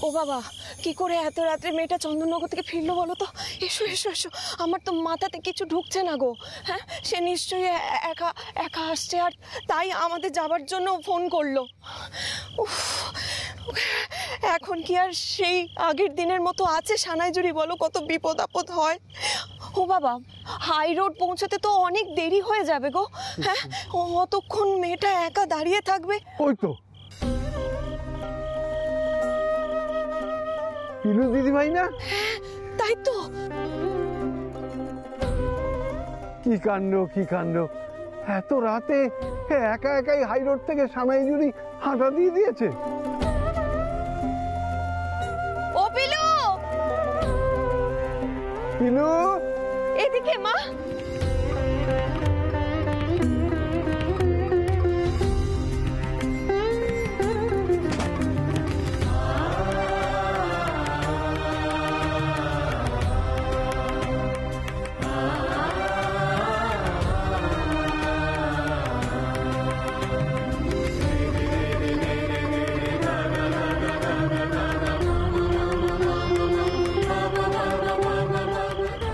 ও বাবা, কি করে এত রাত্রে মেয়েটা চন্দননগর থেকে ফিরলো বলো তো? এসো এসো এসো, আমার তো মাথাতে কিছু ঢুকছে না গো। হ্যাঁ, সে নিশ্চয়ই একা একা আসছে, আর তাই আমাদের যাবার জন্য ফোন করলো। উফ, এখন কি আর সেই আগের দিনের মতো আছে সানাইজুরি? বলো, কত বিপদ আপদ হয়। ও বাবা, হাই রোড পৌঁছতে তো অনেক দেরি হয়ে যাবে গো। হ্যাঁ, অতক্ষণ মেয়েটা একা দাঁড়িয়ে থাকবে? ওই তো পিলু দিদি ভাই না? তাই তো। কি কাণ্ড, কি কাণ্ড! এত রাতে একা একাই হাই রোড থেকে সানাইজুরি হাঁটা দিয়ে দিয়েছে। ও পিলু, পিলু, এদিকে মা।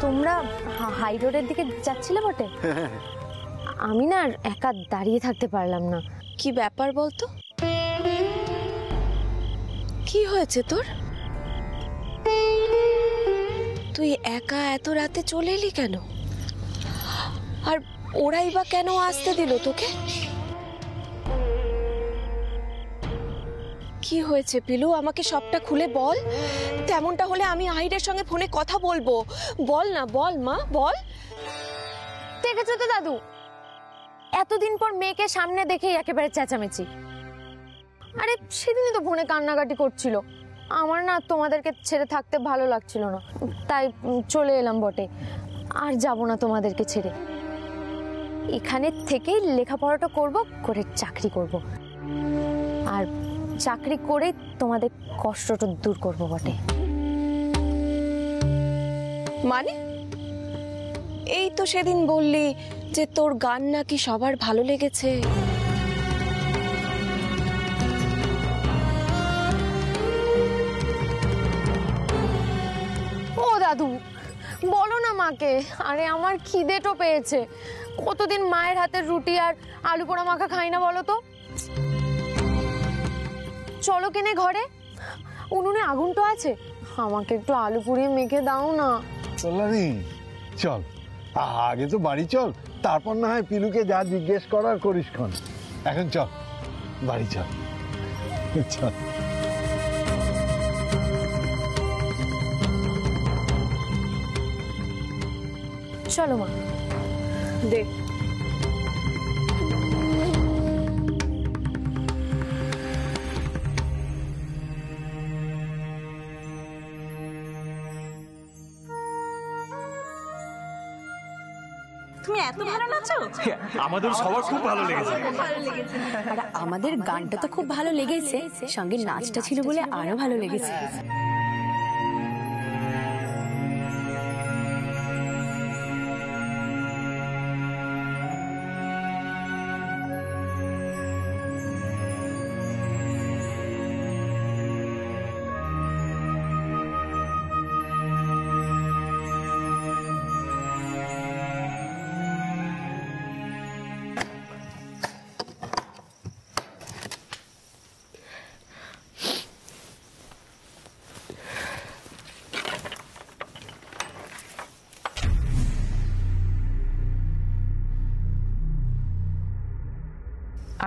তোমরা হাই রোডের দিকে যাচ্ছিলে বটে? আমি না একা দাঁড়িয়ে থাকতে পারলাম না। কি ব্যাপার বলতো? কি হয়েছে তোর? তুই একা এত রাতে চলে এলি কেন? আর ওরাই বা কেন আসতে দিল তোকে? কি হয়েছে পিলু, আমাকে সবটা খুলে বল। তেমনটা হলে আমি আহিরের সঙ্গে ফোনে কথা বলবো। বল না, বল মা, বল। দেখেছো তো দাদু, এতদিন পর মেয়েকে সামনে দেখেই একেবারে চেঁচামেচি। আরে সেদিনই তো ফোনে কান্নাকাটি করছিল। আমার না তোমাদেরকে ছেড়ে থাকতে ভালো লাগছিল না, তাই চলে এলাম বটে। আর যাব না তোমাদেরকে ছেড়ে। এখানে থেকেই লেখাপড়াটা করব, করে চাকরি করব। আর চাকরি করেই তোমাদের কষ্টটা দূর করব বটে। মানে? এই তো সেদিন বললি যে তোর গান নাকি সবার ভালো লেগেছে। ও দাদু, বলো না মাকে। আরে আমার খিদেটো পেয়েছে। কতদিন মায়ের হাতের রুটি আর আলু পোড়া মাখা খাই না বলো তো। চলো কিনে ঘরে, উনুনে আগুন তো আছে, আমাকে একটু আলু পুড়িয়ে মেখে দাও না। কল্যাণী চল, আগে তো বাড়ি চল, তারপর না হয় পিলুকে যা জিজ্ঞেস করার করিস খন। এখন চল, বাড়ি চল, চল। চলো মা। দেখ, তুমি এত ভালো নাচো? আমাদের সবার খুব ভালো লেগেছে। আর আমাদের গানটা তো খুব ভালো লেগেছে, সঙ্গে নাচটা ছিল বলে আরো ভালো লেগেছে।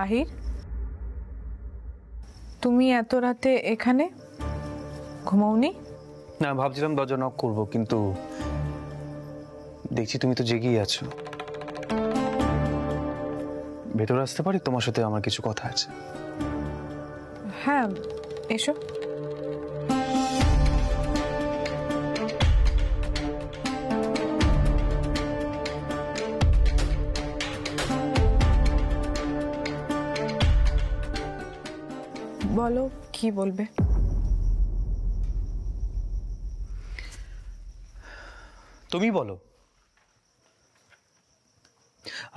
আহির, তুমি এত রাতে এখানে ঘুমাওনি? না, ভাবছিলাম দরজা নক করবো, কিন্তু দেখছি তুমি তো জেগেই আছো। ভেতরে আসতে পারি? তোমার সাথে আমার কিছু কথা আছে। হ্যাঁ, এসো। বলো, কি বলবে? তুমি বলো।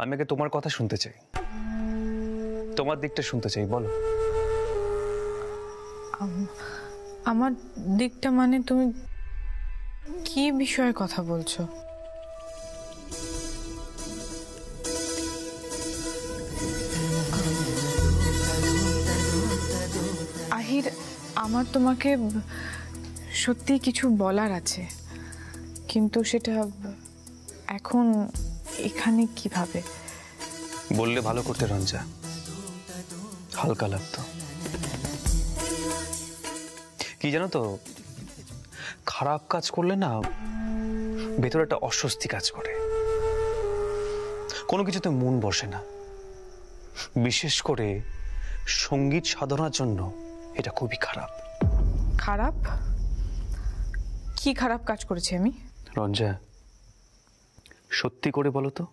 আমি আগে তোমার কথা শুনতে চাই, তোমার দিকটা শুনতে চাই, বলো। আমার দিকটা মানে তুমি কি বিষয়ে কথা বলছো? আহির, আমার তোমাকে সত্যি কিছু বলার আছে, কিন্তু সেটা এখন এখানে কিভাবে? বললে ভালো করতে রঞ্জা, হালকা লাগতো। কি জানো তো, খারাপ কাজ করলে না ভেতরে একটা অস্বস্তি কাজ করে, কোনো কিছুতে মন বসে না। বিশেষ করে সঙ্গীত সাধনার জন্য এটা খুবই খারাপ। খারাপ? কি খারাপ কাজ করেছি আমি? রঞ্জা, সত্যি করে বলো তো,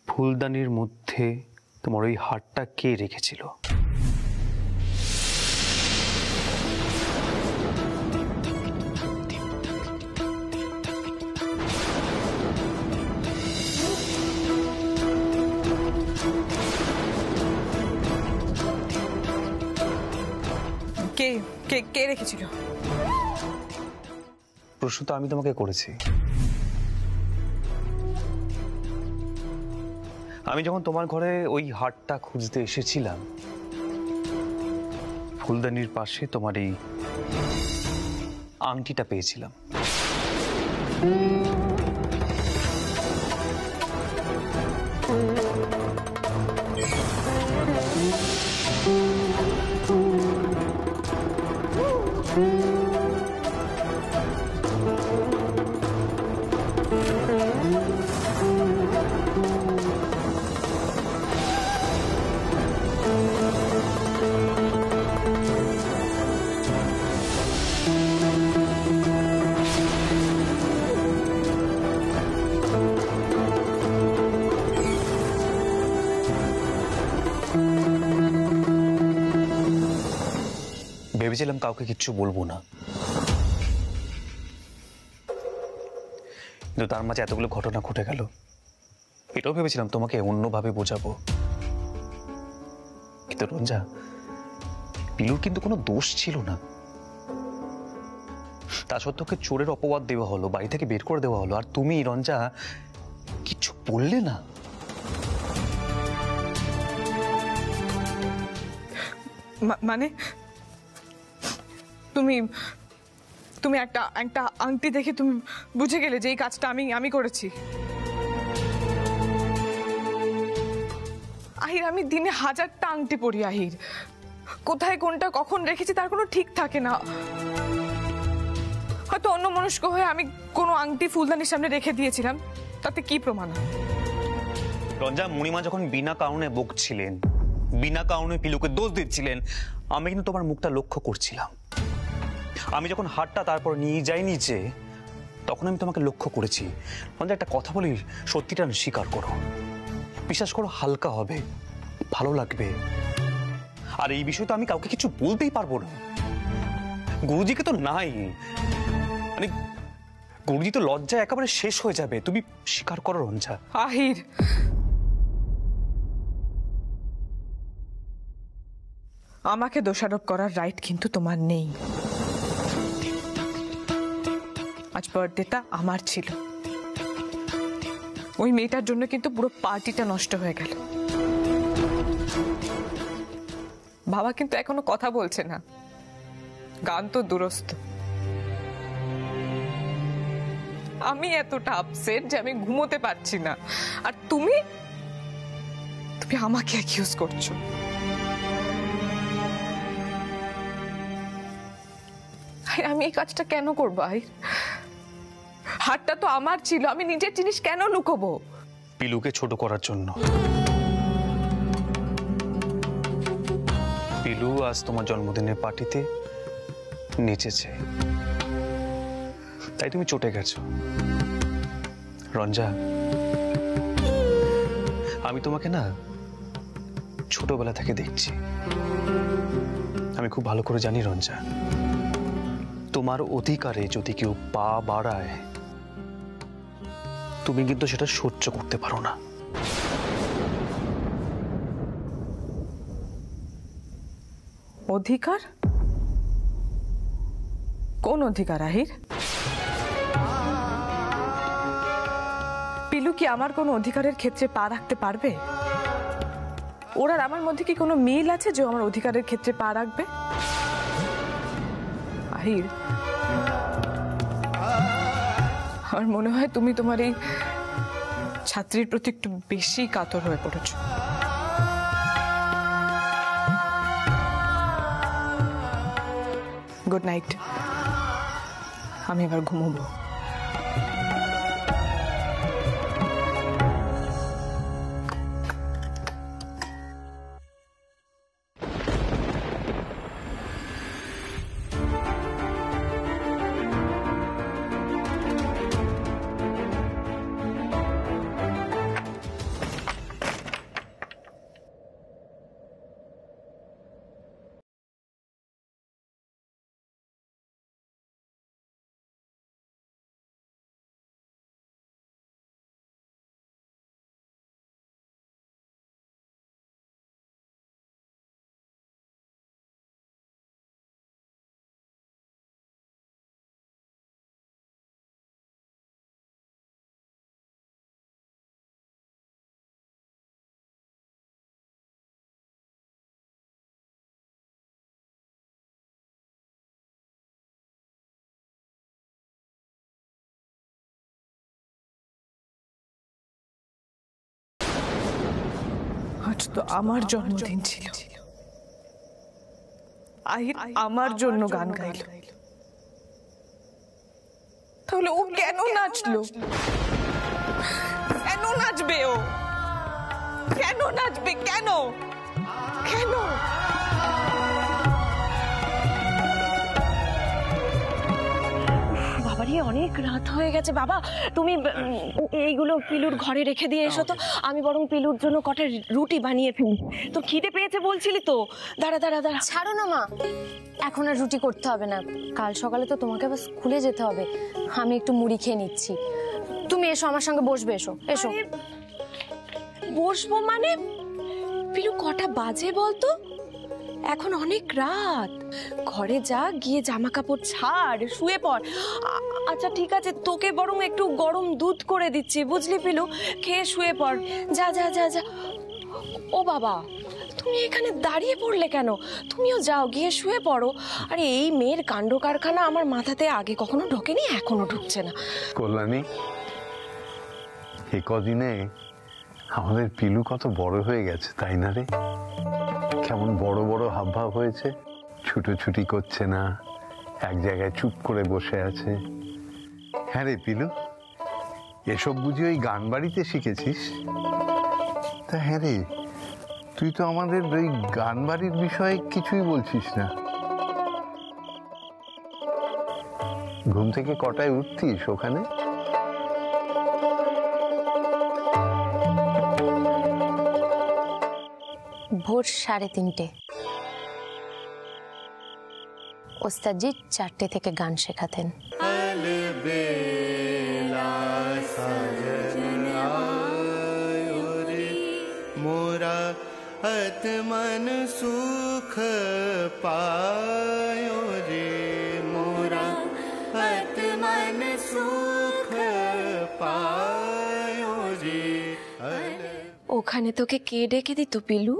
ফুলদানির মধ্যে তোমার ওই হারটা কে রেখেছিল? কে কে কে রেখেছিল? প্রশ্ন তো আমি তোমাকে করেছি। আমি যখন তোমার ঘরে ওই হারটা খুঁজতে এসেছিলাম, ফুলদানির পাশে তোমার এই আংটিটা পেয়েছিলাম। ভেবেছিলাম কাউকে কিচ্ছু বলবো না, কিন্তু তার মাঝে এতগুলো ঘটনা ঘটে গেল। এটাও ভেবেছিলাম তোমাকে অন্যভাবে বোঝাবো, কিন্তু রঞ্জা, পিলুর কিন্তু কোনো দোষ ছিল না। তা সত্ত্বেও ওকে চোরের অপবাদ দেওয়া হলো, বাড়ি থেকে বের করে দেওয়া হলো, আর তুমি রঞ্জা কিছু বললে না। মানে তুমি তুমি একটা একটা আংটি দেখে তুমি বুঝে গেলে যে এই কাজটা আমি করেছি? আহির, আমি দিনে 1000টা আংটি পরি আহির। কোথায় কোনটা কখন রেখেছি তার কোনো ঠিক থাকে না। হয়তো অন্যমনস্ক হয়ে আমি কোনো আংটি ফুলদানির সামনে রেখে দিয়েছিলাম, তাতে কি প্রমাণ? রঞ্জা, মণিমা যখন বিনা কারণে বকছিলেন, বিনা কারণে পিলুকে দোষ দিচ্ছিলেন, আমি কিন্তু তোমার মুখটা লক্ষ্য করছিলাম। আমি যখন হাতটা তারপর নিয়ে যাই নিচে, তখন আমি তোমাকে লক্ষ্য করেছি। রঞ্জা, একটা কথা বলি, সত্যিটা স্বীকার করো, বিশ্বাস করো, হালকা হবে, ভালো লাগবে। আর এই বিষয়ে তো আমি কাউকে কিছু বলতেই পারবো না। গুরুজিকে তো নাই, মানে গুরুজি তো লজ্জায় একেবারে শেষ হয়ে যাবে। তুমি স্বীকার করো রঞ্জা। আহির, আমাকে দোষারোপ করার রাইট কিন্তু তোমার নেই। আজ বার্থডেটা আমার ছিল, ওই মেয়েটার জন্য কিন্তু পুরো পার্টিটা নষ্ট হয়ে গেল। বাবা কিন্তু এখনো কথা বলছে না, গান তো দূরস্থ। আমি এতটা আপসেট যে আমি ঘুমোতে পারছি না, আর তুমি আমাকে অ্যাকিউজ করছো। আমি এই কাজটা কেন করবো? হাতটা তো আমার ছিল, আমি নিজের জিনিস কেন লুকোবো? পিলুকে ছোট করার জন্য। পিলু আজ তোমার জন্মদিনের পার্টিতে নেচেছে, তাই তুমি চটে গেছো। রঞ্জা, আমি তোমাকে না ছোটবেলা থেকে দেখছি, আমি খুব ভালো করে জানি রঞ্জা, তোমার অধিকারে যদি কেউ পা বাড়ায়, তুমি কিন্তু সেটা সহ্য করতে পারো না। অধিকার? কোন অধিকার আহির? পিলু কি আমার কোনো অধিকারের ক্ষেত্রে পা রাখতে পারবে? ওর আর আমার মধ্যে কি কোনো মিল আছে যে আমার অধিকারের ক্ষেত্রে পা রাখবে? আহির, আমার মনে হয় তুমি তোমার এই ছাত্রীর প্রতি একটু বেশি কাতর হয়ে পড়েছ। গুড নাইট, আমি এবার ঘুমোবো। আজ তো আমার জন্মদিন ছিল, আহির আমার জন্য গান গাইল, তাহলে ও কেন নাচলো? কেন নাচবে ও? কেন নাচবে? কেন কেন? বাবারে অনেক রাত হয়ে গেছে বাবা, তুমি এইগুলো পিলুর ঘরে রেখে দিয়ে এসো তো, আমি বরং পিলুর জন্য কটা রুটি বানিয়ে ফেলি। তো খিদে পেয়েছে বলছিলি তো, দাঁড়া দাঁড়া দাঁড়া। ছাড়ো না মা, এখন আর রুটি করতে হবে না, কাল সকালে তো তোমাকে আবার স্কুলে যেতে হবে। আমি একটু মুড়ি খেয়ে নিচ্ছি, তুমি এসো আমার সঙ্গে বসবে, এসো এসো। বসবো মানে? পিলু কটা বাজে বলতো? এখন অনেক রাত, ঘরে যা, গিয়ে জামা কাপড় ছাড়, শুয়ে পড়। আচ্ছা ঠিক আছে, তোকে বরং একটু গরম দুধ করে দিচ্ছি, বুঝলি পিলু? খেয়ে শুয়ে পড়, যা যা যা যা। ও বাবা, তুমি এখানে দাঁড়িয়ে পড়লে কেন? তুমিও যাও, গিয়ে শুয়ে পড়ো। আরে এই মেয়ের কাণ্ড কারখানা আমার মাথাতে আগে কখনো ঢোকেনি, এখনো ঢুকছে না। কল্যাণী, এ কদিনে আমাদের পিলু কত বড় হয়ে গেছে, তাই না রে? কেমন বড় বড় হাবভাব হয়েছে, ছুটোছুটি করছে না, এক জায়গায় চুপ করে বসে আছে। হ্যাঁ রে পিলু, এসব বুঝি ওই গান বাড়িতে শিখেছিস? তা হ্যাঁ রে, তুই তো আমাদের ওই গান বাড়ির বিষয়ে কিছুই বলছিস না। ঘুম থেকে কটায় উঠতিস ওখানে? ভোর 3:30। ওস্তাদজি 4টে থেকে গান শেখাতেন। मोरा आत्मन सुख पायो रे, मोरा आत्मन सुख पायो रे। ওখানে তোকে কে ডেকে দিত পিলু?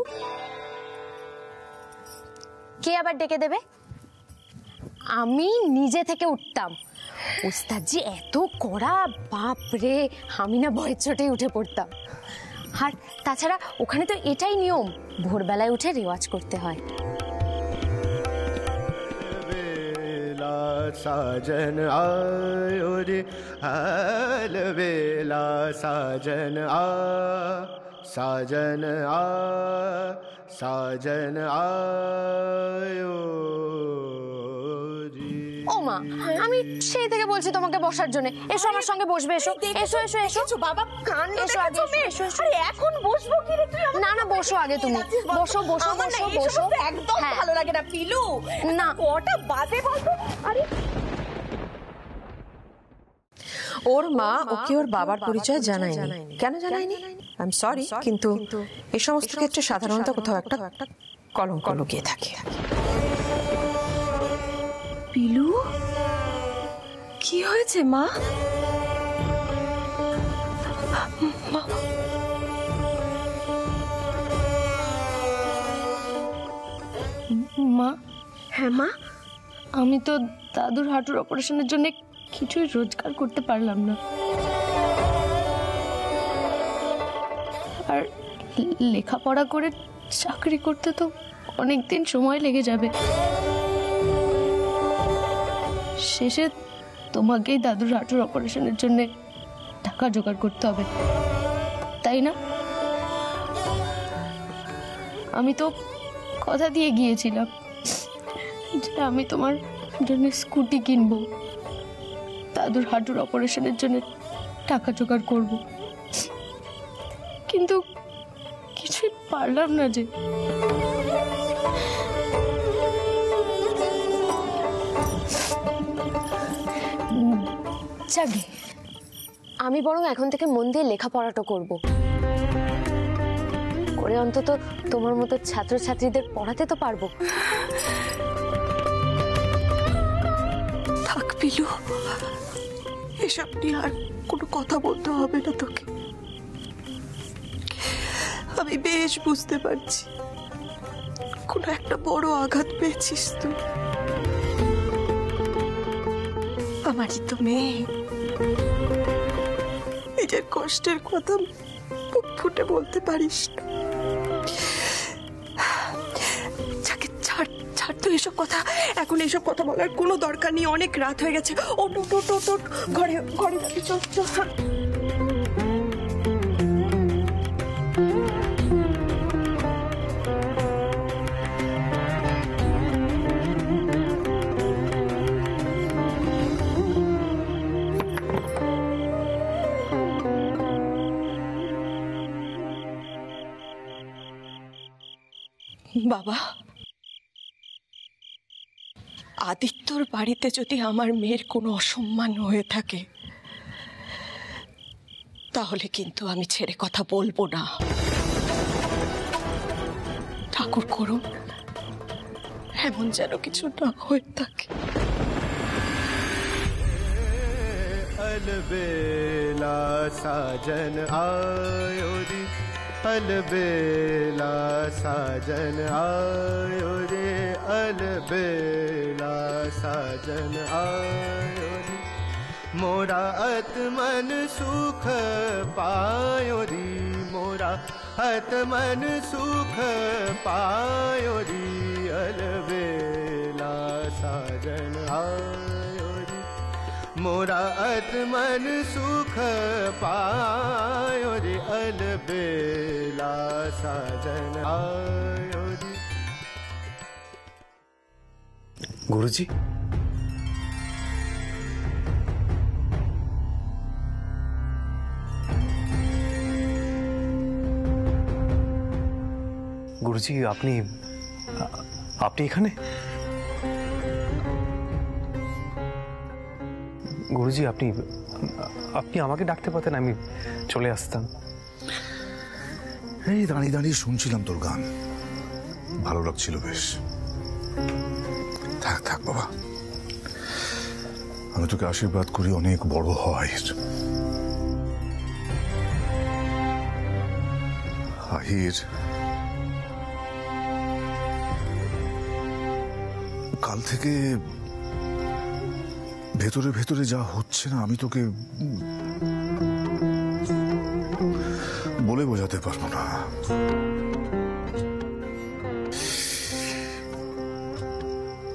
কে আবার ডেকে দেবে? আমি নিজে থেকে উঠতাম। ওস্তাদজি এত কড়া, বাপ রে, আমি না ভয়ের চোটে উঠে পড়তাম। আর তাছাড়া ওখানে তো এটাই নিয়ম, ভোরবেলায় উঠে রেওয়াজ করতে হয়। साजन आयो रे, हाल बेला साजन आ, साजन आ, साजन आयो रे। ও মা, আমি সেই থেকে বলছি তোমাকে বসার জন্য, এসো আমার সঙ্গে বসবে, এসো এসো এসো এসো। বাবা কান এসো আগে, এসো এসো। আরে এখন বসবো কি রে তুই? না না, বসো আগে তুমি, বসো বসো বসো বসো। একদম হ্যাঁ। ভালো লাগে না পিলু। না। কটা বাজে বলতো? আরে ওর মা ওকে ওর বাবার পরিচয় জানায়নি। কেন জানায়নি? আই এম সরি, কিন্তু এই সমস্ত ক্ষেত্রে সাধারণত কোথাও একটা কলঙ্ক লুকিয়ে থাকে। পিলু হয়েছে মা? মা, হ্যাঁ মা, আমি তো দাদুর হাঁটুর অপারেশনের জন্য কিছুই রোজগার করতে পারলাম না, আর লেখাপড়া করে চাকরি করতে তো অনেক দিন সময় লেগে যাবে। শেষে তোমাকেই দাদুর হাঁটুর অপারেশনের জন্য টাকা জোগাড় করতে হবে, তাই না? আমি তো কথা দিয়ে গিয়েছিলাম যে আমি তোমার জন্য স্কুটি কিনবো, দাদুর হাঁটুর অপারেশনের জন্য টাকা জোগাড় করব, কিন্তু কিছুই পারলাম না যে। যাকে আমি বরং এখন থেকে মন দিয়ে লেখাপড়াটা করব, করে অন্তত তোমার মতো ছাত্রছাত্রীদের পড়াতে তো পারবো। থাক পিলু, এসব নিয়ে আর কোনো কথা বলতে হবে না তোকে। আমি বেশ বুঝতে পারছি কোনো একটা বড় আঘাত পেয়েছিস তুই। আমারই তো মেয়ে, নিজের কষ্টের কথা মুখ ফুটে বলতে পারিস না। যাকে ছাড় ছাড় তো এসব কথা, এখন এসব কথা বলার কোনো দরকার নেই, অনেক রাত হয়ে গেছে। ওট ওট ওট ওট ওট, ঘরে ঘরে যাবি, চল চল। বাবা, আদিত্যর বাড়িতে যদি আমার মেয়ের কোনো অসম্মান হয়ে থাকে তাহলে কিন্তু আমি ছেড়ে কথা বলবো না। ঠাকুর করুন এমন যেন কিছু না হয়ে থাকে। अलबेला साजन आयो रे, अलबेला साजन आयो रे, अलबेला साजन आयो रे, मोरा आत्मन सुख पायो रे, मोरा आत्मन सुख पायो रे, अलबेला साजन आयो रे, मोरा आत्मन सुख पायो रे, अलबेला साजन आयो रे। गुरुजी, গুরুজি, আপনি আপনি এখানে? গুরুজি, আপনি আপনি আমাকে ডাকতে পারতেন, আমি চলে আসতাম। এই দাঁড়িয়ে দাঁড়িয়ে শুনছিলাম তোর গান, ভালো লাগছিল বেশ। থাক থাক বাবা, আমি তোকে আশীর্বাদ করি অনেক বড় হয়। আহির, কাল থেকে ভেতরে ভেতরে যা হচ্ছে না, আমি তোকে বলে বোঝাতে পারবো না।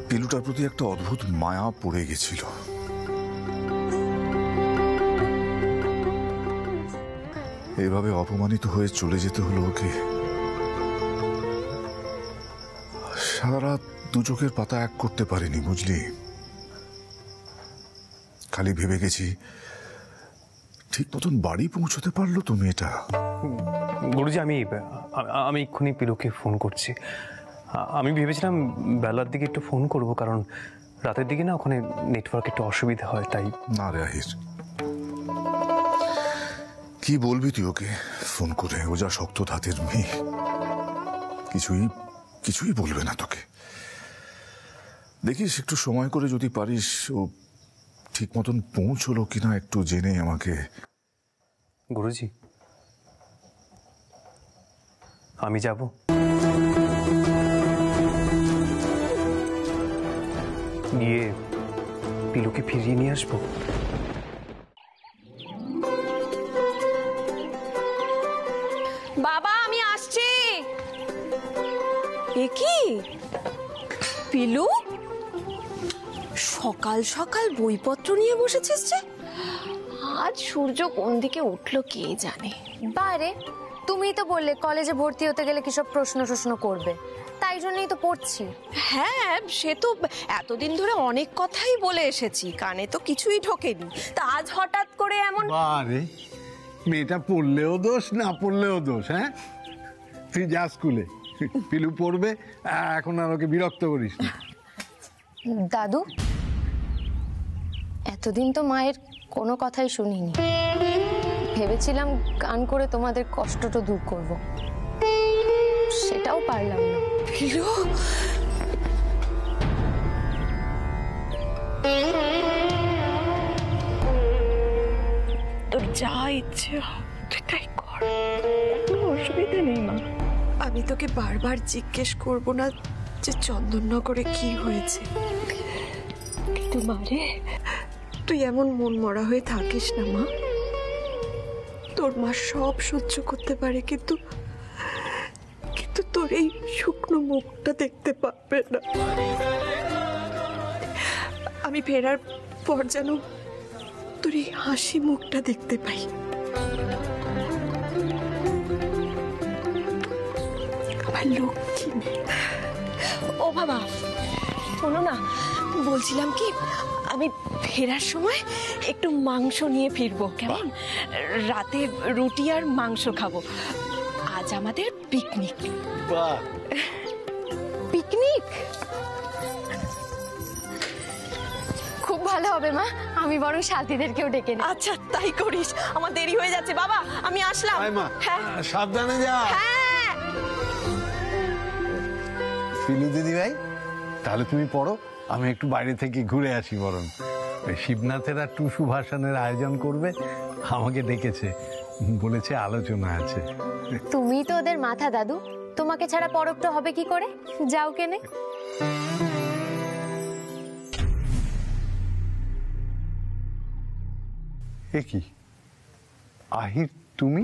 পিলুটার প্রতি একটা অদ্ভুত মায়া পড়ে গেছিল। এভাবে অপমানিত হয়ে চলে যেতে হলো ওকে। সারা রাত দু চোখের পাতা এক করতে পারিনি, বুঝলি। খালি ভেবে গেছি ঠিক মতন বাড়ি পৌঁছতে পারলো তো মেয়েটা। গুরুজি, আমি এক্ষুনি পিলুকে ফোন করছি। আমি ভেবেছিলাম বেলার দিকে একটু ফোন করব, কারণ রাতের দিকে না ওখানে নেটওয়ার্ক একটু অসুবিধা হয়, তাই। না রে আহির, কি বলবি তুই ওকে ফোন করে? ও যা শক্ত হাতের মেয়ে, কিছুই বলবে না তোকে। দেখিস একটু সময় করে যদি পারিস, ও ঠিক মতন পৌঁছলো কিনা একটু জেনে আমাকে। গুরুজি, আমি যাব। গিয়ে পিলুকে ফিরিয়ে নিয়ে আসবো। বাবা আমি আসছি। এ কি পিলু, সকাল সকাল বইপত্র নিয়ে বসেছিস যে? আজ সূর্য কোন দিকে উঠলো কে জানে। বারে, তুমিই তো বললে কলেজে ভর্তি হতে গেলে কি সব প্রশ্ন করবে, তাই জন্যই তো পড়ছি। হ্যাঁ সে তো এতদিন ধরে অনেক কথাই বলে এসেছি, কানে তো কিছুই ঢোকেনি। তা আজ হঠাৎ করে এমন? বারে, মেয়েটা পড়লেও দোষ, না পড়লেও দোষ। হ্যাঁ, তুই যা স্কুলে, পিলু পড়বে, এখন আর ওকে বিরক্ত করিস না। দাদু, এতদিন তো মায়ের কোনো কথাই শুনিনি। ভেবেছিলাম গান করে তোমাদের কষ্টটা দূর করব, সেটাও পারলাম না। পিলু, তোর যা ইচ্ছে তুই তাই কর, কোনো অসুবিধা নেই মা। আমি তোকে বারবার জিজ্ঞেস করব না যে চন্দননগরে কি হয়েছে, কিন্তু মারে তুই এমন মন মরা হয়ে থাকিস না মা। তোর মা সব সহ্য করতে পারে, কিন্তু তোর এই শুকনো মুখটা দেখতে পারবে না। আমি ফেরার পর যেন তোর এই হাসি মুখটা দেখতে পাই। আমার লক্ষ্মী মেয়ে। ও বাবা শোনো না, বলছিলাম কি আমি ফেরার সময় একটু মাংস নিয়ে ফিরবো, কেমন? রাতে রুটি আর মাংস খাবো। আজ আমাদের পিকনিক। পিকনিক? খুব ভালো হবে মা, আমি বরং সাথীদেরকেও ডেকে নিই। আচ্ছা তাই করিস, আমার দেরি হয়ে যাচ্ছে। বাবা আমি আসলাম। হ্যাঁ সাবধানে যা। হ্যাঁ। পিলু দিদি ভাই, তাহলে তুমি পড়ো, আমি একটু বাইরে থেকে ঘুরে আসি। বরং শিবনাথের আর টুসু ভাসানের আয়োজন করবে, আমাকে ডেকেছে, বলেছে আলোচনা আছে। তুমি তো ওদের মাথা দাদু, তোমাকে ছাড়া পরবটা হবে কি করে? যাও কেনে। এ কি আহির, তুমি?